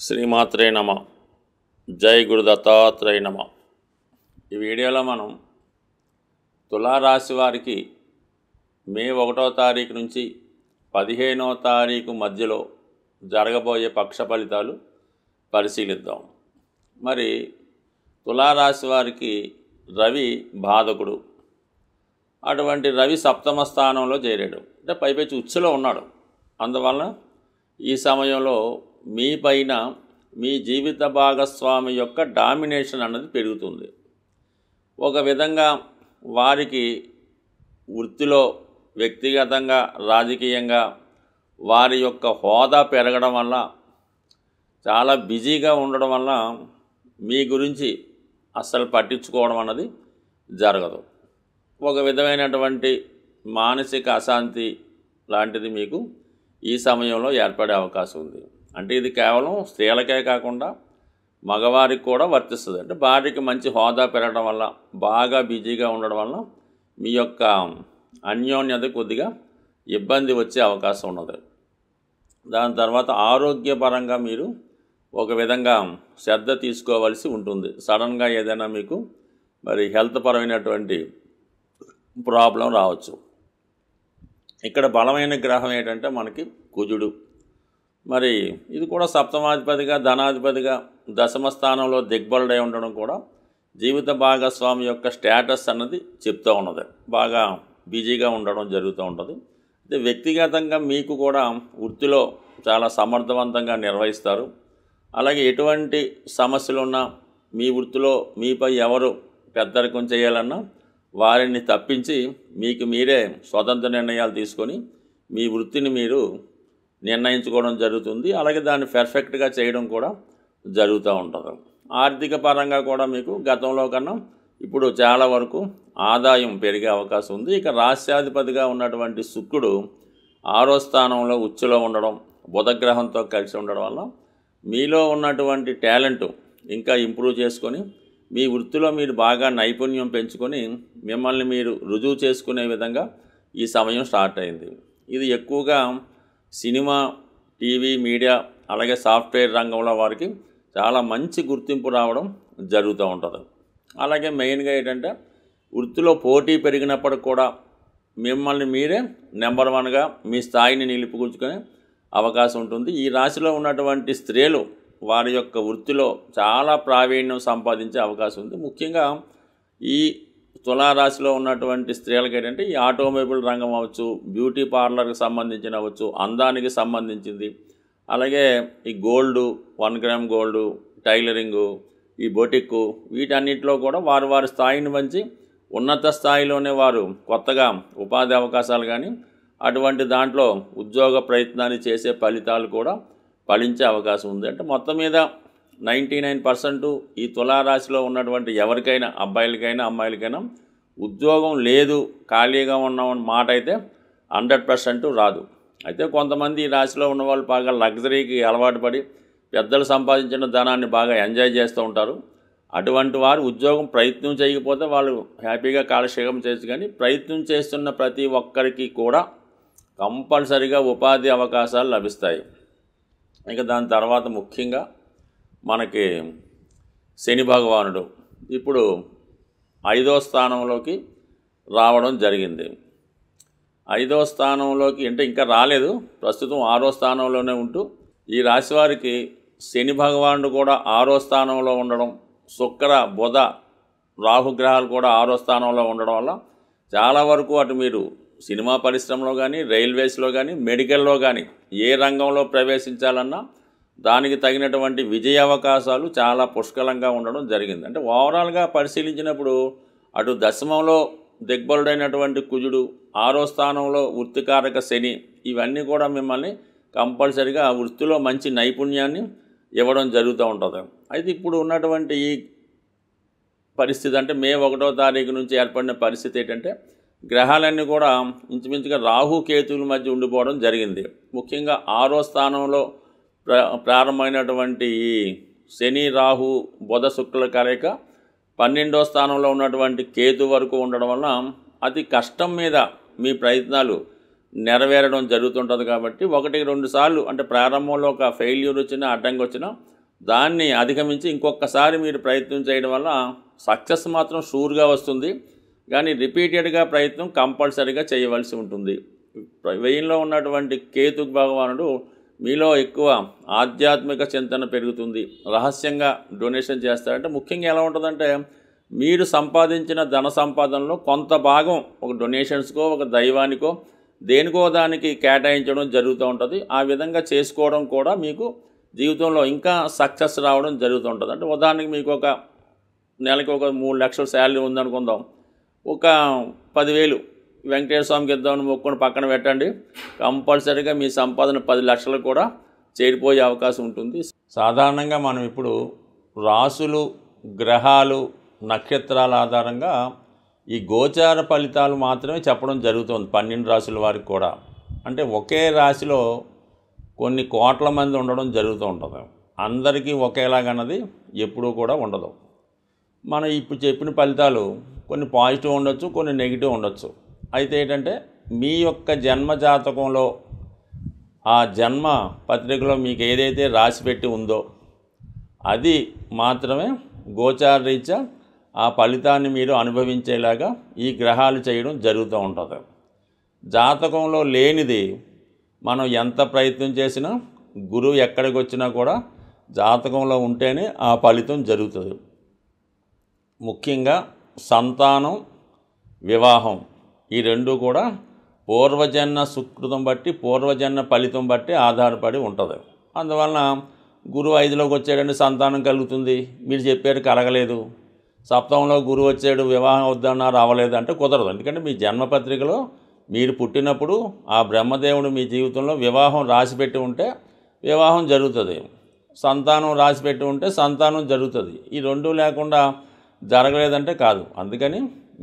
శ్రీమాత్రే నమ. జై గురు దత్తాత్రేయ నమ. ఈ వీడియోలో మనం తులారాశి వారికి మే 1వ తారీఖు నుంచి 15వ తారీఖు మధ్యలో జరగబోయే పక్ష ఫలితాలు పరిశీలిద్దాం. మరి తులారాశి వారికి రవి బాధకుడు. అటువంటి రవి సప్తమ స్థానంలో చేరాడు, అంటే పైపెచ్చి ఉచ్చులో ఉన్నాడు. అందువలన ఈ సమయంలో మీ పైన మీ జీవిత భాగస్వామి యొక్క డామినేషన్ అన్నది పెరుగుతుంది. ఒక విధంగా వారికి వృత్తిలో, వ్యక్తిగతంగా, రాజకీయంగా వారి యొక్క హోదా పెరగడం వల్ల, చాలా బిజీగా ఉండడం వల్ల మీ గురించి అస్సలు పట్టించుకోవడం అన్నది జరగదు. ఒక విధమైనటువంటి మానసిక అశాంతి లాంటిది మీకు ఈ సమయంలో ఏర్పడే అవకాశం ఉంది. అంటే ఇది కేవలం స్త్రీలకే కాకుండా మగవారికి కూడా వర్తిస్తుంది. అంటే భార్యకి మంచి హోదా పెరగడం వల్ల, బాగా బిజీగా ఉండడం వల్ల మీ యొక్క అన్యోన్యత కొద్దిగా ఇబ్బంది వచ్చే అవకాశం ఉన్నది. దాని తర్వాత ఆరోగ్యపరంగా మీరు ఒక విధంగా శ్రద్ధ తీసుకోవాల్సి ఉంటుంది. సడన్గా ఏదైనా మీకు మరి హెల్త్ పరమైనటువంటి ప్రాబ్లం రావచ్చు. ఇక్కడ బలమైన గ్రహం ఏంటంటే మనకి కుజుడు. మరి ఇది కూడా సప్తమాధిపతిగా, ధనాధిపతిగా దశమ స్థానంలో దిగ్బలుడై ఉండడం కూడా జీవిత భాగస్వామి యొక్క స్టేటస్ అన్నది చెప్తూ ఉన్నది. బాగా బిజీగా ఉండడం జరుగుతూ ఉంటుంది. అయితే వ్యక్తిగతంగా మీకు కూడా వృత్తిలో చాలా సమర్థవంతంగా నిర్వహిస్తారు. అలాగే ఎటువంటి సమస్యలున్నా మీ వృత్తిలో మీపై ఎవరు పెద్దరికం చేయాలన్నా వారిని తప్పించి మీకు మీరే స్వతంత్ర నిర్ణయాలు తీసుకొని మీ వృత్తిని మీరు నిర్ణయించుకోవడం జరుగుతుంది. అలాగే దాన్ని పర్ఫెక్ట్గా చేయడం కూడా జరుగుతూ ఉంటుంది. ఆర్థిక పరంగా కూడా మీకు గతంలో కన్నా ఇప్పుడు చాలా వరకు ఆదాయం పెరిగే అవకాశం ఉంది. ఇక రాశ్యాధిపతిగా ఉన్నటువంటి శుక్రుడు 6వ స్థానంలో ఉచ్చులో ఉండడం, బుధగ్రహంతో కలిసి ఉండడం వల్ల మీలో ఉన్నటువంటి టాలెంట్ ఇంకా ఇంప్రూవ్ చేసుకొని మీ వృత్తిలో మీరు బాగా నైపుణ్యం పెంచుకొని మిమ్మల్ని మీరు రుజువు చేసుకునే విధంగా ఈ సమయం స్టార్ట్ అయింది. ఇది ఎక్కువగా సినిమా, టీవీ, మీడియా, అలాగే సాఫ్ట్వేర్ రంగంలో వారికి చాలా మంచి గుర్తింపు రావడం జరుగుతూ ఉంటుంది. అలాగే మెయిన్గా ఏంటంటే వృత్తిలో పోటీ పెరిగినప్పటికి కూడా మిమ్మల్ని మీరే నెంబర్ 1గా మీ స్థాయిని నిలుపుకూర్చుకునే అవకాశం ఉంటుంది. ఈ రాశిలో ఉన్నటువంటి స్త్రీలు వారి యొక్క వృత్తిలో చాలా ప్రావీణ్యం సంపాదించే అవకాశం ఉంది. ముఖ్యంగా ఈ తులారాశిలో ఉన్నటువంటి స్త్రీలకు ఏంటంటే ఈ ఆటోమొబైల్ రంగం అవ్వచ్చు, బ్యూటీ పార్లర్కి సంబంధించిన అవ్వచ్చు, అందానికి సంబంధించింది, అలాగే ఈ గోల్డు, 1 గ్రామ్ గోల్డు, టైలరింగు, ఈ బొటిక్కు, వీటన్నిటిలో కూడా వారి వారి స్థాయిని మంచి ఉన్నత స్థాయిలోనే వారు కొత్తగా ఉపాధి అవకాశాలు కానీ అటువంటి దాంట్లో ఉద్యోగ ప్రయత్నాన్ని చేసే ఫలితాలు కూడా ఫలించే అవకాశం ఉంది. అంటే మొత్తం మీద 99% ఈ తులారాశిలో ఉన్నటువంటి ఎవరికైనా, అబ్బాయిలకైనా అమ్మాయిలకైనా ఉద్యోగం లేదు, ఖాళీగా ఉన్నామన్న మాట అయితే 100% రాదు. అయితే కొంతమంది ఈ రాశిలో ఉన్న వాళ్ళు బాగా లగ్జరీకి అలవాటు పడి పెద్దలు సంపాదించిన ధనాన్ని బాగా ఎంజాయ్ చేస్తూ ఉంటారు. అటువంటి వారు ఉద్యోగం ప్రయత్నం చేయకపోతే వాళ్ళు హ్యాపీగా కాలక్షేపం చేయొచ్చు. కానీ ప్రయత్నం చేస్తున్న ప్రతి ఒక్కరికి కూడా కంపల్సరిగా ఉపాధి అవకాశాలు లభిస్తాయి. ఇక దాని తర్వాత ముఖ్యంగా మనకి శని భగవానుడు ఇప్పుడు 5వ స్థానంలోకి రావడం జరిగింది. 5వ స్థానంలోకి అంటే ఇంకా రాలేదు, ప్రస్తుతం 6వ స్థానంలోనే ఉంటూ ఈ రాశి వారికి శని భగవానుడు కూడా 6వ స్థానంలో ఉండడం, శుక్ర, బుధ, రాహుగ్రహాలు కూడా 6వ స్థానంలో ఉండడం వల్ల చాలా వరకు అటు మీరు సినిమా పరిశ్రమలో కానీ, రైల్వేస్లో కానీ, మెడికల్లో కానీ ఏ రంగంలో ప్రవేశించాలన్నా దానికి తగినటువంటి విజయ అవకాశాలు చాలా పుష్కలంగా ఉండడం జరిగింది. అంటే ఓవరాల్గా పరిశీలించినప్పుడు అటు దశమంలో దిగ్బలుడైనటువంటి కుజుడు, 6వ స్థానంలో వృత్తికారక శని, ఇవన్నీ కూడా మిమ్మల్ని కంపల్సరిగా వృత్తిలో మంచి నైపుణ్యాన్ని ఇవ్వడం జరుగుతూ ఉంటుంది. అయితే ఇప్పుడు ఉన్నటువంటి ఈ పరిస్థితి అంటే మే 1వ తారీఖు నుంచి ఏర్పడిన పరిస్థితి ఏంటంటే గ్రహాలన్నీ కూడా ఇంచుమించుగా రాహు కేతువుల మధ్య ఉండిపోవడం జరిగింది. ముఖ్యంగా 6వ స్థానంలో ప్రారంభమైనటువంటి ఈ శని, రాహు, బుధ, శుక్ల కలయిక 12వ స్థానంలో ఉన్నటువంటి కేతు వరకు ఉండడం వల్ల అతి కష్టం మీద మీ ప్రయత్నాలు నెరవేరడం జరుగుతుంటుంది. కాబట్టి 1-2 సార్లు అంటే ప్రారంభంలో ఒక ఫెయిల్యూర్ వచ్చినా, అడ్డంకి వచ్చినా దాన్ని అధిగమించి ఇంకొకసారి మీరు ప్రయత్నం చేయడం వల్ల సక్సెస్ మాత్రం షూర్గా వస్తుంది. కానీ రిపీటెడ్గా ప్రయత్నం కంపల్సరీగా చేయవలసి ఉంటుంది. వెయ్యిలో ఉన్నటువంటి కేతు భగవానుడు మీలో ఎక్కువ ఆధ్యాత్మిక చింతన పెరుగుతుంది. రహస్యంగా డొనేషన్ చేస్తారంటే ముఖ్యంగా ఎలా ఉంటుందంటే మీరు సంపాదించిన ధన సంపాదనలో కొంత భాగం ఒక డొనేషన్స్కో ఒక దైవానికో దేనికో దానికి కేటాయించడం జరుగుతూ ఉంటుంది. ఆ విధంగా చేసుకోవడం కూడా మీకు జీవితంలో ఇంకా సక్సెస్ రావడం జరుగుతూ ఉంటుంది. అంటే ఉదాహరణకి మీకు ఒక నెలకి ఒక 3 లక్షల శాలరీ ఉందనుకుందాం. ఒక 10,000 వెంకటేశ్వర స్వామికి ఇద్దామని మొక్కుని పక్కన పెట్టండి. కంపల్సరీగా మీ సంపాదన 10 లక్షలకు కూడా చేరిపోయే అవకాశం ఉంటుంది. సాధారణంగా మనం ఇప్పుడు రాసులు, గ్రహాలు, నక్షత్రాల ఆధారంగా ఈ గోచార ఫలితాలు మాత్రమే చెప్పడం జరుగుతుంది 12 రాశుల వారికి కూడా. అంటే ఒకే రాశిలో కొన్ని కోట్ల మంది ఉండడం జరుగుతూ ఉంటుంది. అందరికీ ఒకేలాగన్నది ఎప్పుడూ కూడా ఉండదు. మనం ఇప్పుడు చెప్పిన ఫలితాలు కొన్ని పాజిటివ్ ఉండొచ్చు, కొన్ని నెగిటివ్ ఉండొచ్చు. అయితే ఏంటంటే మీ యొక్క జన్మ జాతకంలో ఆ జన్మ పత్రికలో మీకు ఏదైతే రాసి పెట్టి ఉందో అది మాత్రమే గోచార రీత్యా ఆ ఫలితాన్ని మీరు అనుభవించేలాగా ఈ గ్రహాలు చేయడం జరుగుతూ ఉంటుంది. జాతకంలో లేనిది మనం ఎంత ప్రయత్నం చేసినా గురువు ఎక్కడికి వచ్చినా కూడా జాతకంలో ఉంటేనే ఆ ఫలితం జరుగుతుంది. ముఖ్యంగా సంతానం, వివాహం ఈ రెండు కూడా పూర్వజన్మ సుకృతం బట్టి పూర్వజన్మ ఫలితం బట్టి ఆధారపడి ఉంటుంది. అందువలన గురువు 5లోకి వచ్చాడంటే సంతానం కలుగుతుంది, మీరు చెప్పారు కలగలేదు. సప్తమంలో గురువు వచ్చాడు వివాహం వద్దన్నా రావలేదు అంటే కుదరదు. ఎందుకంటే మీ జన్మపత్రికలో మీరు పుట్టినప్పుడు ఆ బ్రహ్మదేవుడు మీ జీవితంలో వివాహం రాసిపెట్టి ఉంటే వివాహం జరుగుతుంది, సంతానం రాసిపెట్టి ఉంటే సంతానం జరుగుతుంది. ఈ రెండూ లేకుండా జరగలేదంటే కాదు. అందుకని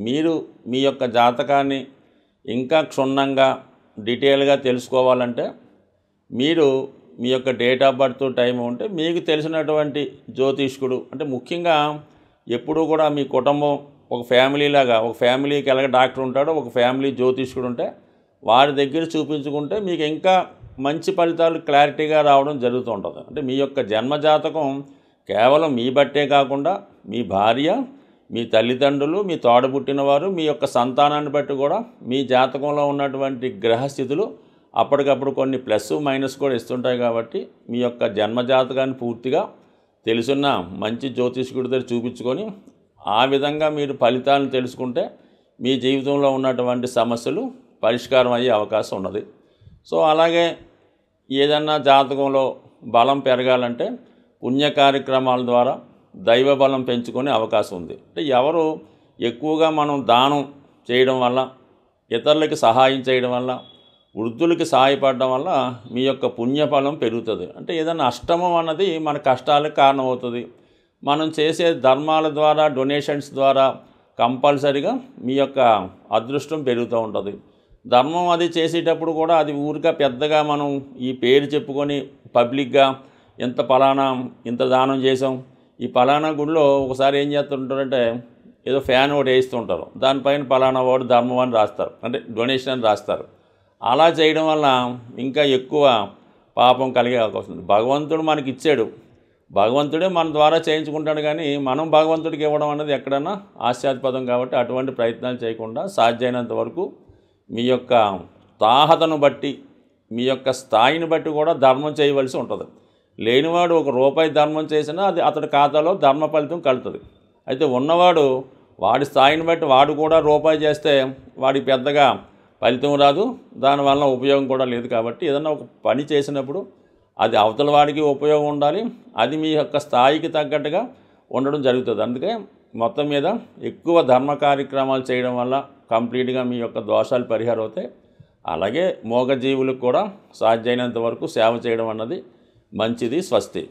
మీరు మీ యొక్క జాతకాన్ని ఇంకా క్షుణ్ణంగా డీటెయిల్గా తెలుసుకోవాలంటే మీరు మీ యొక్క డేట్ ఆఫ్ బర్త్ టైం ఉంటే మీకు తెలిసినటువంటి జ్యోతిష్కుడు, అంటే ముఖ్యంగా ఎప్పుడూ కూడా మీ కుటుంబం ఒక ఫ్యామిలీలాగా, ఒక ఫ్యామిలీకి ఎలాగ డాక్టర్ ఉంటాడో ఒక ఫ్యామిలీ జ్యోతిష్కుడు ఉంటే వారి దగ్గర చూపించుకుంటే మీకు ఇంకా మంచి ఫలితాలు క్లారిటీగా రావడం జరుగుతూ ఉంటుంది. అంటే మీ యొక్క జన్మజాతకం కేవలం మీ బట్టే కాకుండా మీ భార్య, మీ తల్లిదండ్రులు, మీ తోడబుట్టినవారు, మీ యొక్క సంతానాన్ని బట్టి కూడా మీ జాతకంలో ఉన్నటువంటి గ్రహస్థితులు అప్పటికప్పుడు కొన్ని ప్లస్ మైనస్ కూడా ఇస్తుంటాయి. కాబట్టి మీ యొక్క జన్మజాతకాన్ని పూర్తిగా తెలుసున్న మంచి జ్యోతిష్కుడి దగ్గర చూపించుకొని ఆ విధంగా మీరు ఫలితాలను తెలుసుకుంటే మీ జీవితంలో ఉన్నటువంటి సమస్యలు పరిష్కారం అయ్యే అవకాశం ఉన్నది. సో అలాగే ఏదన్నా జాతకంలో బలం పెరగాలంటే పుణ్య కార్యక్రమాల ద్వారా దైవ బలం పెంచుకునే అవకాశం ఉంది. అంటే ఎవరు ఎక్కువగా మనం దానం చేయడం వల్ల, ఇతరులకి సహాయం చేయడం వల్ల, వృద్ధులకి సహాయపడడం వల్ల మీ యొక్క పుణ్యఫలం పెరుగుతుంది. అంటే ఏదైనా అష్టమం అన్నది మన కష్టాలకు కారణమవుతుంది. మనం చేసే ధర్మాల ద్వారా, డొనేషన్స్ ద్వారా కంపల్సరీగా మీ యొక్క అదృష్టం పెరుగుతూ ఉంటుంది. ధర్మం అది చేసేటప్పుడు కూడా అది ఊరిగా పెద్దగా మనం ఈ పేరు చెప్పుకొని పబ్లిక్గా ఇంత దానం చేసాం, ఈ పలానా గుడిలో ఒకసారి ఏం చేస్తుంటారంటే ఏదో ఫ్యాన్ ఒకటి వేస్తుంటారు, దానిపైన పలానా వాడు ధర్మం అని రాస్తారు, అంటే డొనేషన్ అని రాస్తారు. అలా చేయడం వల్ల ఇంకా ఎక్కువ పాపం కలిగే అవకాశం ఉంది. భగవంతుడు మనకి ఇచ్చాడు, భగవంతుడే మన ద్వారా చేయించుకుంటాడు, కానీ మనం భగవంతుడికి ఇవ్వడం అనేది ఎక్కడన్నా హాస్యాస్పదం. కాబట్టి అటువంటి ప్రయత్నాలు చేయకుండా సాధ్యమైనంత వరకు మీ యొక్క తాహతను బట్టి, మీ యొక్క స్థాయిని బట్టి కూడా ధర్మం చేయవలసి ఉంటుంది. లేనివాడు ₹1 ధర్మం చేసినా అది అతడి ఖాతాలో ధర్మ ఫలితం కలుగుతుంది. అయితే ఉన్నవాడు వాడి స్థాయిని బట్టి వాడు కూడా ₹1 చేస్తే వాడికి పెద్దగా ఫలితం రాదు, దానివల్ల ఉపయోగం కూడా లేదు. కాబట్టి ఏదన్నా ఒక పని చేసినప్పుడు అది అవతల వాడికి ఉపయోగం ఉండాలి, అది మీ యొక్క స్థాయికి తగ్గట్టుగా ఉండడం జరుగుతుంది. అందుకే మొత్తం మీద ఎక్కువ ధర్మ కార్యక్రమాలు చేయడం వల్ల కంప్లీట్గా మీ యొక్క దోషాలు పరిహారం అవుతాయి. అలాగే మూగజీవులకు కూడా సాధ్యమైనంత వరకు సేవ చేయడం అన్నది మంచిది. స్వస్తి.